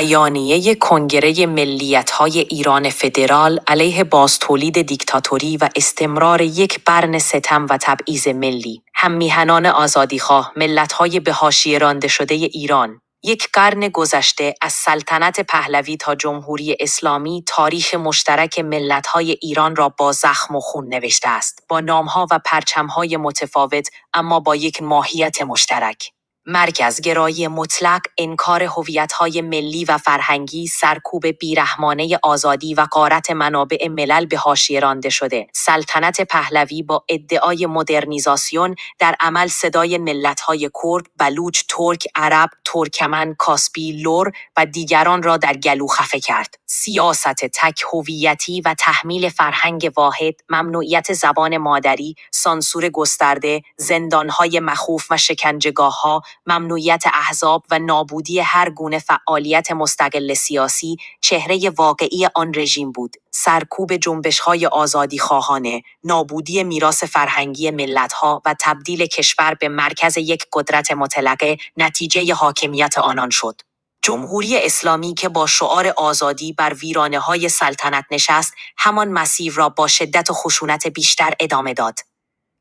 بیانیه کنگره ملیت‌های ایران فدرال علیه بازتولید دیکتاتوری و استمرار یک قرن ستم و تبعیض ملی. هم‌میهنان آزادیخواه، ملت‌های به حاشیه رانده شده ایران، یک قرن گذشته از سلطنت پهلوی تا جمهوری اسلامی تاریخ مشترک ملت‌های ایران را با زخم و خون نوشته است، با نام‌ها و پرچم‌های متفاوت اما با یک ماهیت مشترک. مرکزگرایی مطلق، انکار هویت‌های ملی و فرهنگی، سرکوب بیرحمانه آزادی و غارت منابع ملل به حاشیه رانده شده. سلطنت پهلوی با ادعای مدرنیزاسیون در عمل صدای ملت‌های کرد، بلوچ، ترک، عرب، ترکمن، کاسپی، لر و دیگران را در گلو خفه کرد. سیاست تک هویتی و تحمیل فرهنگ واحد، ممنوعیت زبان مادری، سانسور گسترده، زندان‌های مخوف و شکنجهگاه‌ها، ممنوعیت احزاب و نابودی هر گونه فعالیت مستقل سیاسی چهره واقعی آن رژیم بود. سرکوب جنبش‌های آزادیخواهانه، نابودی میراث فرهنگی ملت‌ها و تبدیل کشور به مرکز یک قدرت مطلقه نتیجه حاکمیت آنان شد. جمهوری اسلامی که با شعار آزادی بر ویرانه‌های سلطنت نشست، همان مسیر را با شدت و خشونت بیشتر ادامه داد.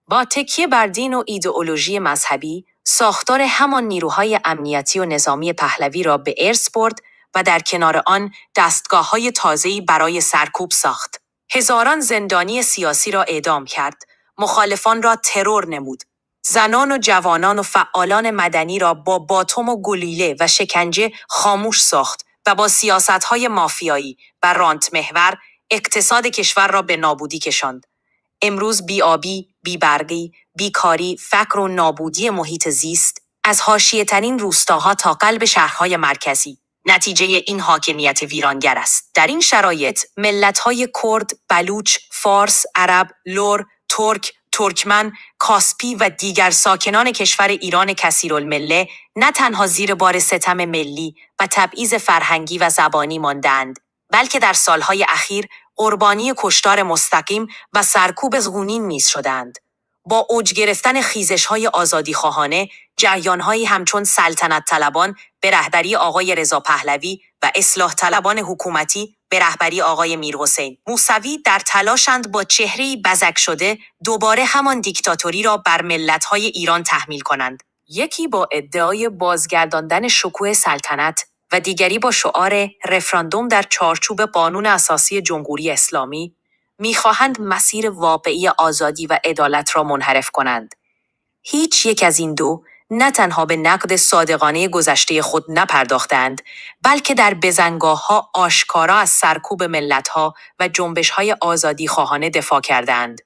با تکیه بر دین و ایدئولوژی مذهبی، ساختار همان نیروهای امنیتی و نظامی پهلوی را به ارث برد و در کنار آن دستگاه‌های تازه‌ای برای سرکوب ساخت. هزاران زندانی سیاسی را اعدام کرد، مخالفان را ترور نمود. زنان و جوانان و فعالان مدنی را با باتم و گلوله و شکنجه خاموش ساخت و با سیاست‌های مافیایی و رانت محور اقتصاد کشور را به نابودی کشاند. امروز بی‌آبی، بی‌برقی، بیکاری، فقر و نابودی محیط زیست از حاشیه‌ترین روستاها تا قلب شهرهای مرکزی نتیجه این حاکمیت ویرانگر است. در این شرایط ملت‌های کرد، بلوچ، فارس، عرب، لر، ترک، ترکمن، کاسپی و دیگر ساکنان کشور ایران کثیرالمله نه تنها زیر بار ستم ملی و تبعیض فرهنگی و زبانی ماندند، بلکه در سالهای اخیر قربانی کشتار مستقیم و سرکوب خونین نیز شدند. با اوج گرفتن خیزش‌های آزادیخواهانه، جریان‌هایی همچون سلطنت طلبان به رهبری آقای رضا پهلوی و اصلاح طلبان حکومتی به رهبری آقای میرحسین موسوی در تلاشند با چهره‌ای بزک شده دوباره همان دیکتاتوری را بر ملت‌های ایران تحمیل کنند. یکی با ادعای بازگرداندن شکوه سلطنت و دیگری با شعار رفراندوم در چارچوب قانون اساسی جمهوری اسلامی می‌خواهند مسیر واقعی آزادی و عدالت را منحرف کنند. هیچ یک از این دو نه تنها به نقد صادقانه گذشته خود نپرداختند، بلکه در بزنگاه‌ها آشکارا از سرکوب ملت‌ها و جنبش‌های آزادیخواهانه دفاع کردند.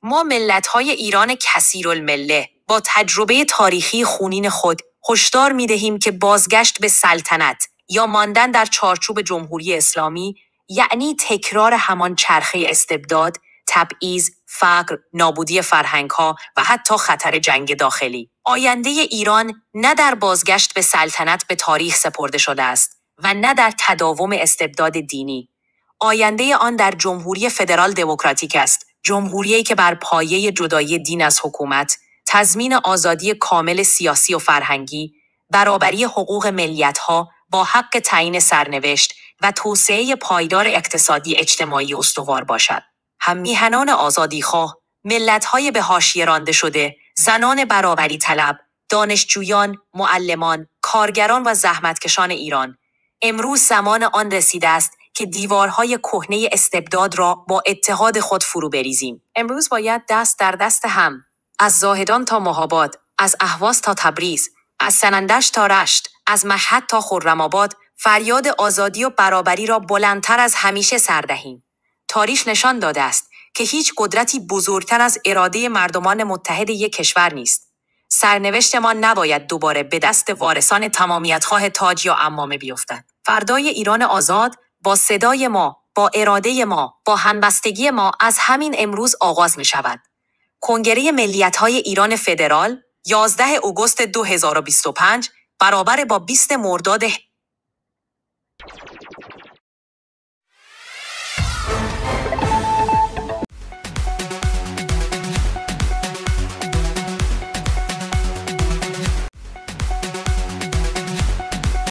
ما ملت‌های ایران کثیرالمله با تجربه تاریخی خونین خود هشدار می‌دهیم که بازگشت به سلطنت یا ماندن در چارچوب جمهوری اسلامی یعنی تکرار همان چرخه استبداد، تبعیض، فقر، نابودی فرهنگ‌ها و حتی خطر جنگ داخلی. آینده ایران نه در بازگشت به سلطنت به تاریخ سپرده شده است و نه در تداوم استبداد دینی. آینده آن در جمهوری فدرال دموکراتیک است، جمهوریه‌ای که بر پایه جدایی دین از حکومت، تضمین آزادی کامل سیاسی و فرهنگی، برابری حقوق ملیت‌ها با حق تعیین سرنوشت و توسعه پایدار اقتصادی اجتماعی استوار باشد. هم‌میهنان آزادیخواه، ملت‌های به حاشیه رانده شده، زنان برابری طلب، دانشجویان، معلمان، کارگران و زحمتکشان ایران، امروز زمان آن رسیده است که دیوارهای کهنه استبداد را با اتحاد خود فرو بریزیم. امروز باید دست در دست هم، از زاهدان تا مهاباد، از اهواز تا تبریز، از سنندج تا رشت، از مشهد تا خرم‌آباد، فریاد آزادی و برابری را بلندتر از همیشه سر دهیم. تاریخ نشان داده است که هیچ قدرتی بزرگتر از اراده مردمان متحد یک کشور نیست. سرنوشت ما نباید دوباره به دست وارثان تمامیت‌خواه تاج یا عمامه بیفتد. فردای ایران آزاد با صدای ما، با اراده ما، با همبستگی ما از همین امروز آغاز می شود. کنگره ملیت‌های ایران فدرال 11 آگوست 2025 برابر با 20 مرداد